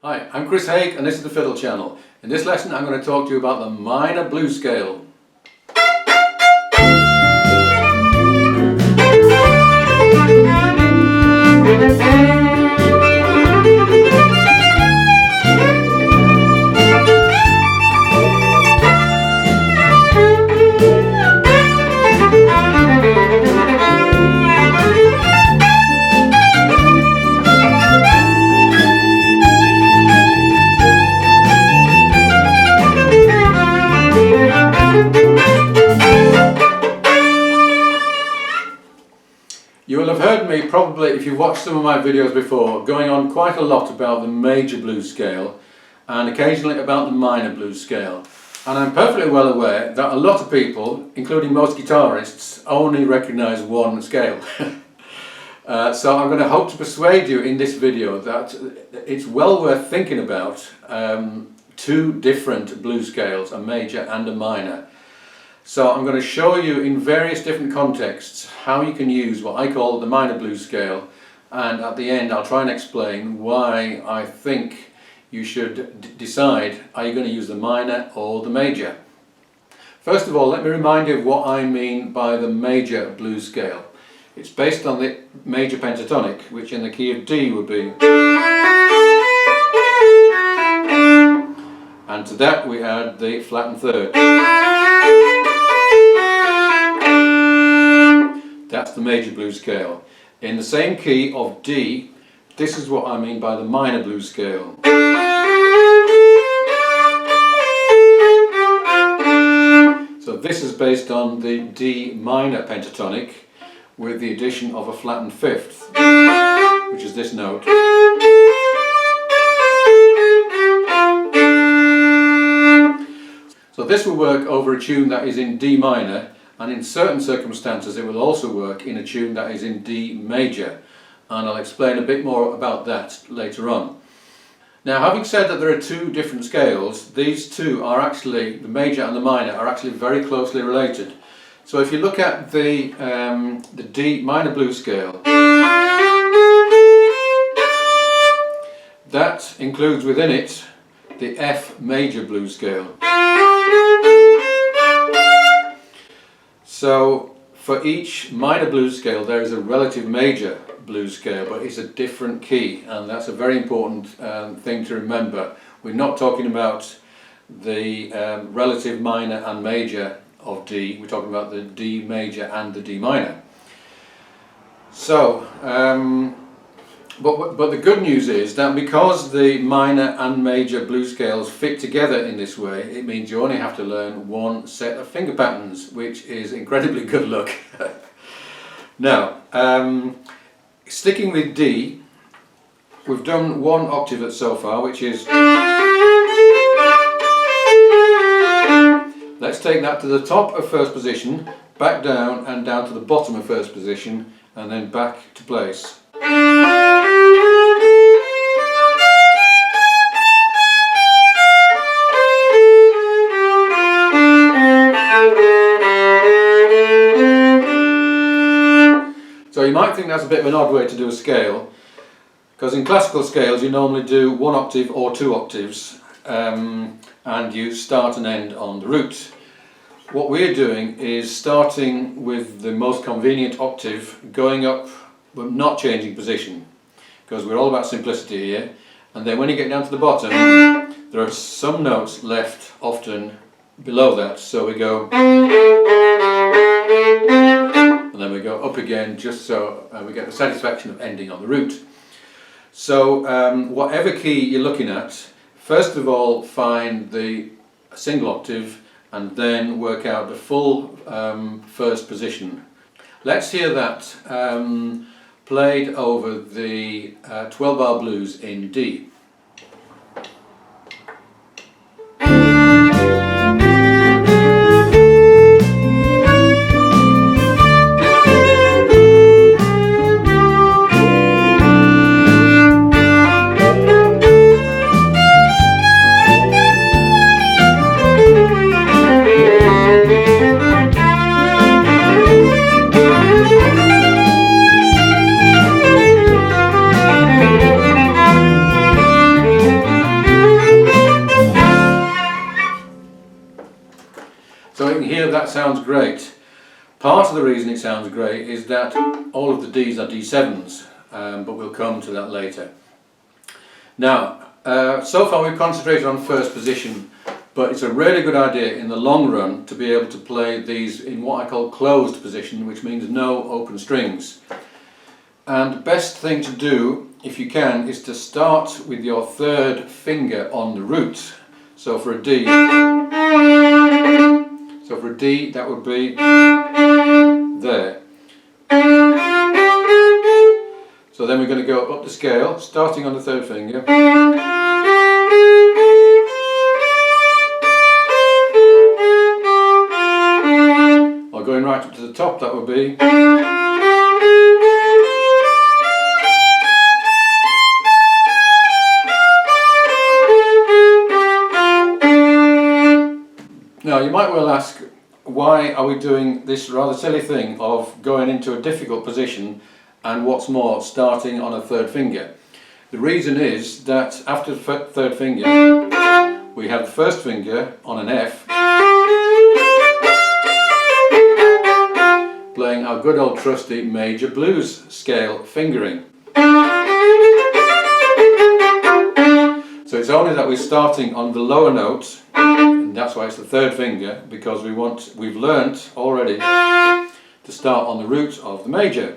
Hi, I'm Chris Haigh and this is the Fiddle channel. In this lesson I'm going to talk to you about the minor blues scale. You will have heard me, probably if you've watched some of my videos before, going on quite a lot about the major blues scale and occasionally about the minor blues scale. And I'm perfectly well aware that a lot of people, including most guitarists, only recognise one scale. So I'm going to hope to persuade you in this video that it's well worth thinking about two different blues scales, a major and a minor. So I'm going to show you in various different contexts how you can use what I call the minor blues scale, and at the end I'll try and explain why I think you should decide, are you going to use the minor or the major. First of all, let me remind you of what I mean by the major blues scale. It's based on the major pentatonic, which in the key of D would be, and to that we add the flattened third. That's the major blues scale. In the same key of D, this is what I mean by the minor blues scale. So this is based on the D minor pentatonic with the addition of a flattened fifth, which is this note. So this will work over a tune that is in D minor, and in certain circumstances it will also work in a tune that is in D major, and I'll explain a bit more about that later on. Now, having said that there are two different scales, these two are actually, the major and the minor, are actually very closely related. So if you look at the D minor blues scale, that includes within it the F major blues scale. So for each minor blues scale there is a relative major blues scale, but it's a different key, and that's a very important thing to remember. We're not talking about the relative minor and major of D, we're talking about the D major and the D minor. So, but the good news is that because the minor and major blues scales fit together in this way, it means you only have to learn one set of finger patterns, which is incredibly good luck. Now, sticking with D, we've done one octave so far, which is... Let's take that to the top of first position, back down and down to the bottom of first position, and then back to place. So you might think that's a bit of an odd way to do a scale, because in classical scales you normally do one octave or two octaves, and you start and end on the root. What we're doing is starting with the most convenient octave, going up but not changing position, because we're all about simplicity here, and then when you get down to the bottom there are some notes left often below that, so we go and then we go up again, just so we get the satisfaction of ending on the root. So whatever key you're looking at, first of all find the single octave and then work out the full first position. Let's hear that played over the 12-bar blues in D. hear that sounds great. Part of the reason it sounds great is that all of the Ds are D7s, but we'll come to that later. Now, so far we've concentrated on first position, but it's a really good idea in the long run to be able to play these in what I call closed position, which means no open strings. And the best thing to do, if you can, is to start with your third finger on the root. So for a D, that would be there. So then we're going to go up the scale, starting on the third finger. Or going right up to the top, that would be. Now you might well ask, why are we doing this rather silly thing of going into a difficult position and what's more, starting on a third finger? The reason is that after the third finger we have the first finger on an F, playing our good old trusty major blues scale fingering. So it's only that we're starting on the lower note, and that's why it's the third finger, because we've learnt already to start on the root of the major.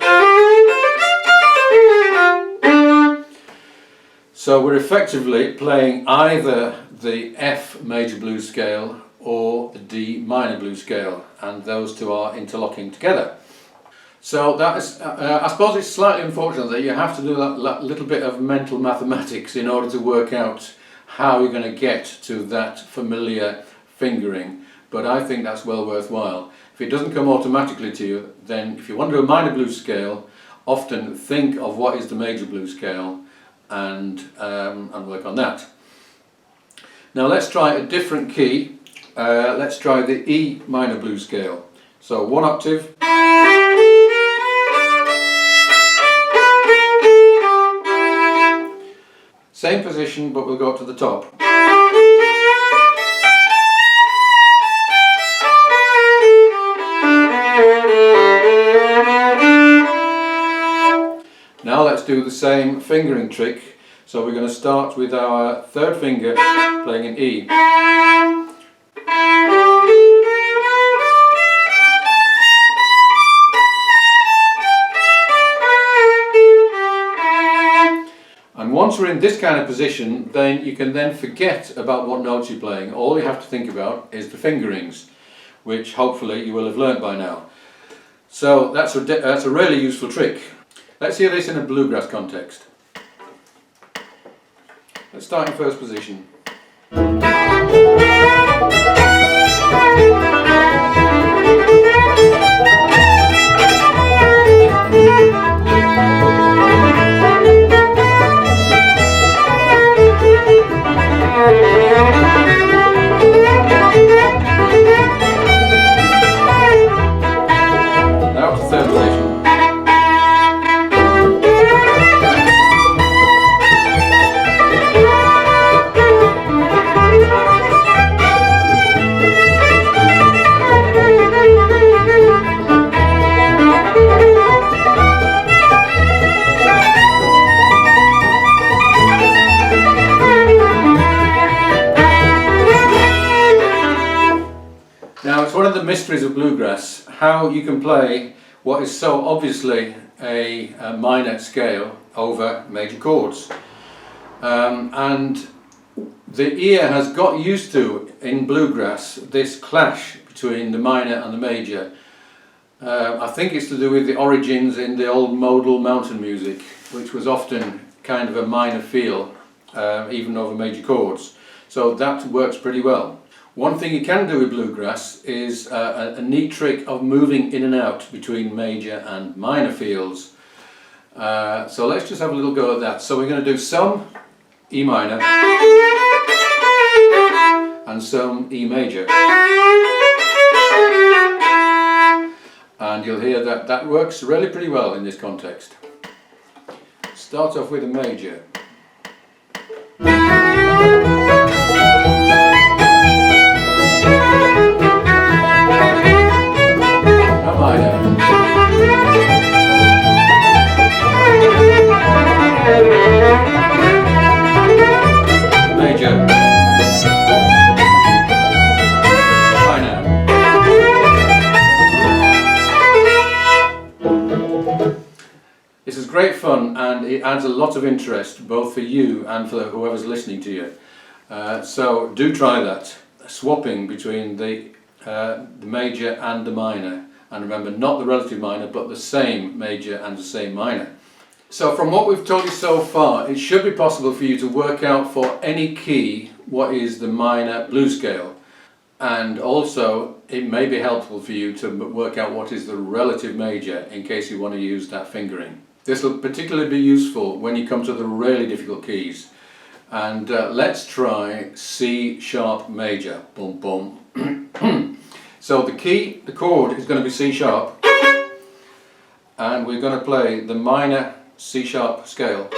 So we're effectively playing either the F major blues scale or the D minor blues scale, and those two are interlocking together. So that is, I suppose it's slightly unfortunate that you have to do that little bit of mental mathematics in order to work out how you're going to get to that familiar fingering, but I think that's well worthwhile. If it doesn't come automatically to you, then if you want to do a minor blues scale, often think of what is the major blues scale and work on that. Now let's try a different key. Let's try the E minor blues scale. So one octave. Same position, but we'll go up to the top. Now let's do the same fingering trick. So we're going to start with our third finger playing an E. And once we're in this kind of position, then you can then forget about what notes you're playing. All you have to think about is the fingerings, which hopefully you will have learnt by now. So that's a really useful trick. Let's hear this in a bluegrass context. Let's start in first position. Now to third position. Now it's one of the mysteries of bluegrass, how you can play what is so obviously a minor scale over major chords. And the ear has got used to, in bluegrass, this clash between the minor and the major. I think it's to do with the origins in the old modal mountain music, which was often kind of a minor feel, even over major chords. So that works pretty well. One thing you can do with bluegrass is a neat trick of moving in and out between major and minor fields. So let's just have a little go at that. So we're going to do some E minor and some E major. And you'll hear that that works really pretty well in this context. Start off with a major. major, minor. This is great fun and it adds a lot of interest both for you and for whoever's listening to you. So do try that, swapping between the major and the minor. And remember, not the relative minor, but the same major and the same minor. So from what we've told you so far, it should be possible for you to work out for any key what is the minor blues scale. And also, it may be helpful for you to work out what is the relative major in case you want to use that fingering. This will particularly be useful when you come to the really difficult keys. And let's try C sharp major. Boom, boom. So the chord is going to be C sharp, and we're going to play the minor C sharp scale.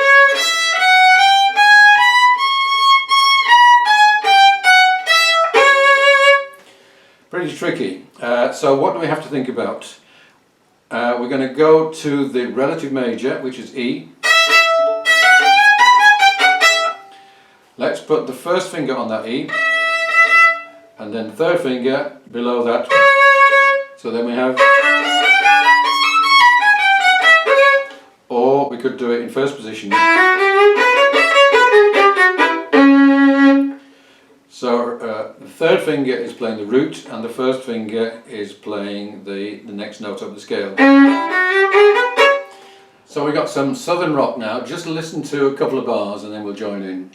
Pretty tricky. So what do we have to think about? We're going to go to the relative major, which is E. Let's put the first finger on that E, and then third finger below that. So then we have, or we could do it in first position. So the third finger is playing the root and the first finger is playing the next note of the scale. So we got some southern rock now. Just listen to a couple of bars and then we'll join in.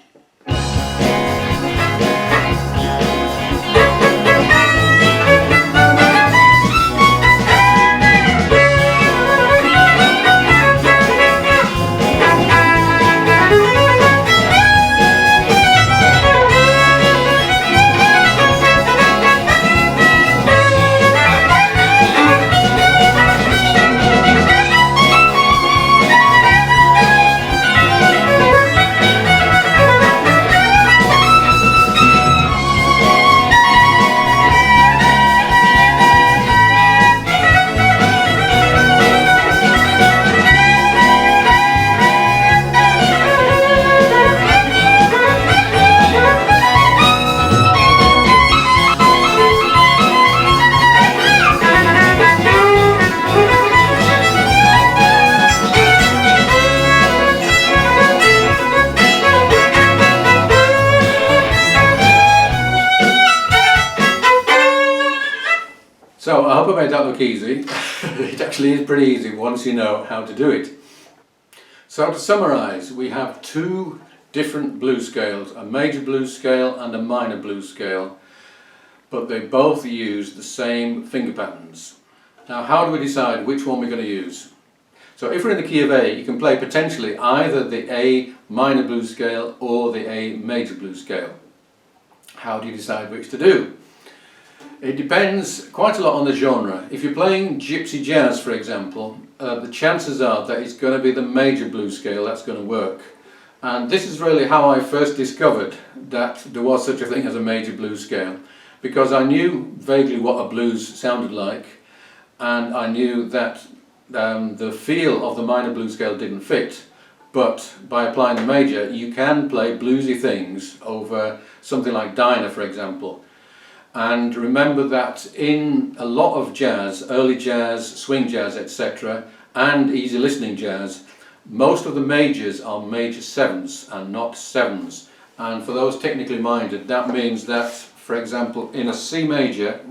So I hope I made that look easy. It actually is pretty easy once you know how to do it. So to summarise, we have two different blues scales, a major blues scale and a minor blues scale, but they both use the same finger patterns. Now how do we decide which one we're going to use? So if we're in the key of A, you can play potentially either the A minor blues scale or the A major blues scale. How do you decide which to do? It depends quite a lot on the genre. If you're playing gypsy jazz, for example, the chances are that it's going to be the major blues scale that's going to work. And this is really how I first discovered that there was such a thing as a major blues scale, because I knew vaguely what a blues sounded like, and I knew that the feel of the minor blues scale didn't fit. But by applying the major, you can play bluesy things over something like Dinah, for example. And remember that in a lot of jazz, early jazz, swing jazz, etc., and easy listening jazz, most of the majors are major sevenths and not sevenths. And for those technically minded, that means that, for example, in a C major,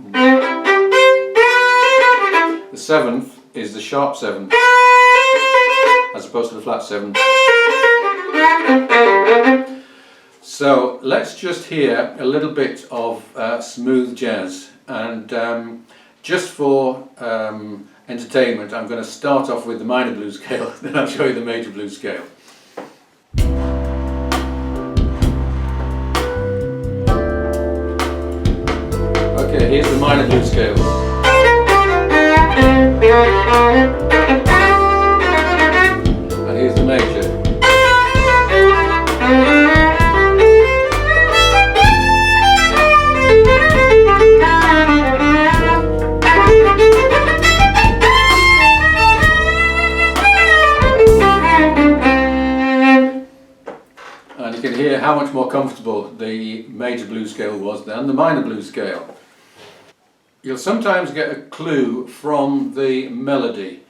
the seventh is the sharp seventh, as opposed to the flat seventh. So let's just hear a little bit of smooth jazz, and just for entertainment I'm going to start off with the minor blues scale, then I'll show you the major blues scale. Okay, here's the minor blues scale. And here's the major. And you can hear how much more comfortable the major blues scale was than the minor blues scale. You'll sometimes get a clue from the melody,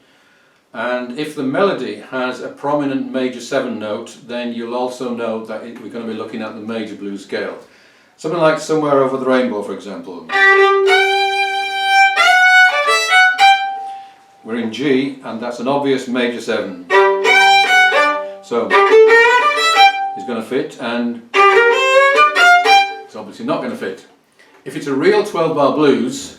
and if the melody has a prominent major 7 note, then you'll also know that we're going to be looking at the major blues scale. Something like Somewhere Over the Rainbow, for example. We're in G, and that's an obvious major 7. So it's going to fit, and it's obviously not going to fit. If it's a real 12-bar blues,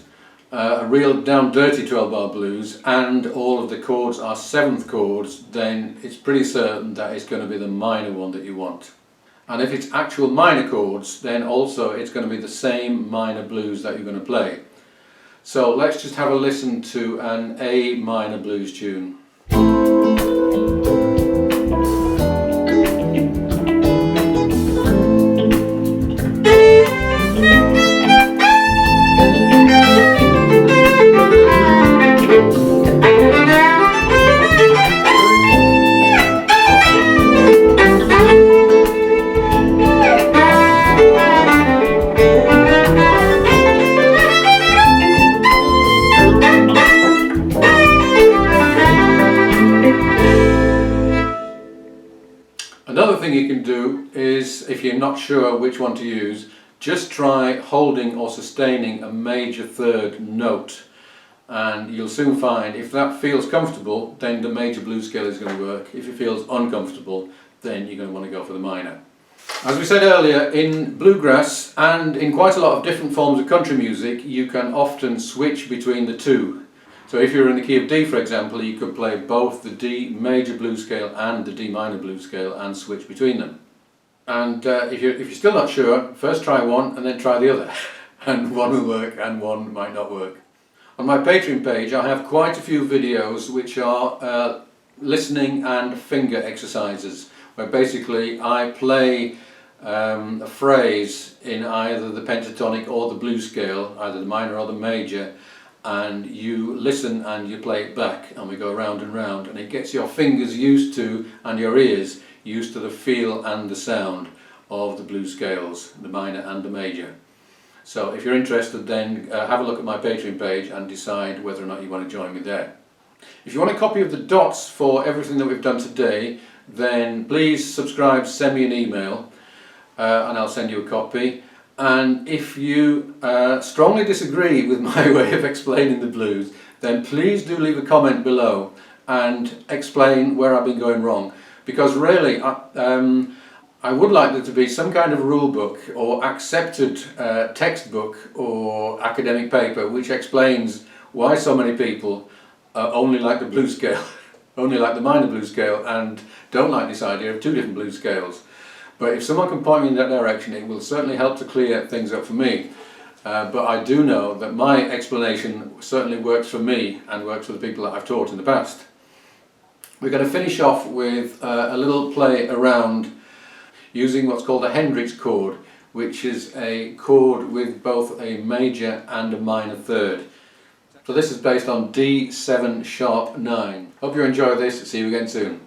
a real down dirty 12-bar blues, and all of the chords are 7th chords, then it's pretty certain that it's going to be the minor one that you want. And if it's actual minor chords, then also it's going to be the same minor blues that you're going to play. So let's just have a listen to an A minor blues tune. Another thing you can do is, if you're not sure which one to use, just try holding or sustaining a major 3rd note, and you'll soon find if that feels comfortable, then the major blues scale is going to work. If it feels uncomfortable, then you're going to want to go for the minor. As we said earlier, in bluegrass and in quite a lot of different forms of country music, you can often switch between the two. So if you're in the key of D, for example, you could play both the D major blues scale and the D minor blues scale and switch between them. And if you're still not sure, first try one and then try the other. And one will work and one might not work. On my Patreon page I have quite a few videos which are listening and finger exercises, where basically I play a phrase in either the pentatonic or the blues scale, either the minor or the major, and you listen and you play it back, and we go round and round, and it gets your fingers used to, and your ears used to, the feel and the sound of the blues scales, the minor and the major. So if you're interested, then have a look at my Patreon page and decide whether or not you want to join me there. If you want a copy of the dots for everything that we've done today, then please subscribe, send me an email, and I'll send you a copy. And if you strongly disagree with my way of explaining the blues, then please do leave a comment below and explain where I've been going wrong. Because really, I would like there to be some kind of rule book or accepted textbook or academic paper which explains why so many people only like the blues scale, only like the minor blues scale, and don't like this idea of 2 different blues scales. But if someone can point me in that direction, it will certainly help to clear things up for me. But I do know that my explanation certainly works for me and works for the people that I've taught in the past. We're going to finish off with a little play around using what's called a Hendrix chord, which is a chord with both a major and a minor 3rd. So this is based on D7 sharp 9. Hope you enjoy this. See you again soon.